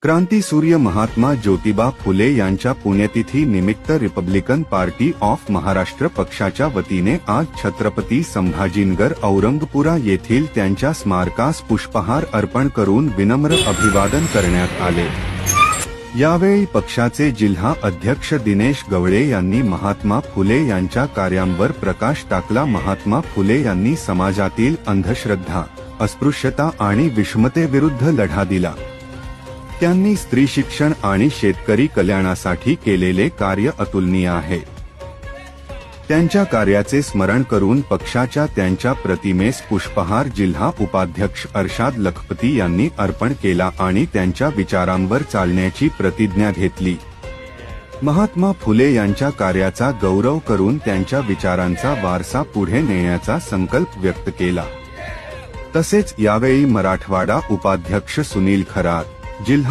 क्रांतीसूर्य महात्मा ज्योतिबा फुले यांच्या पुण्यतिथी निमित्त रिपब्लिकन पार्टी ऑफ महाराष्ट्र पक्षाच्या वतीने आज छत्रपती संभाजीनगर औरंगपुरा येथील त्यांच्या स्मारकास पुष्पहार अर्पण करून विनम्र अभिवादन करण्यात आले। यावेळी पक्षाचे जिल्हा अध्यक्ष दिनेश गवळे यांनी महात्मा फुले यांच्या कार्यांवर प्रकाश टाकला। महात्मा फुले यांनी समाजातील अंधश्रद्धा, अस्पृश्यता आणि विषमतेविरुद्ध लढा दिला। त्यांनी स्त्री शिक्षण आणि शेतकरी कल्याणासाठी केलेले कार्य अतुलनीय आहे। त्यांच्या कार्याचे स्मरण करून पक्षाच्या त्यांच्या प्रतिमेस पुष्पहार जिल्हा उपाध्यक्ष अर्शाद लखपती यांनी अर्पण केला आणि त्यांच्या विचारांवर चालण्याची प्रतिज्ञा घेतली। महात्मा फुले यांच्या कार्याचा गौरव करून त्यांच्या विचारांचा वारसा पुढे नेण्याचा संकल्प व्यक्त केला। तसेच यावेळी मराठवाडा उपाध्यक्ष सुनील खरात, जिल्हा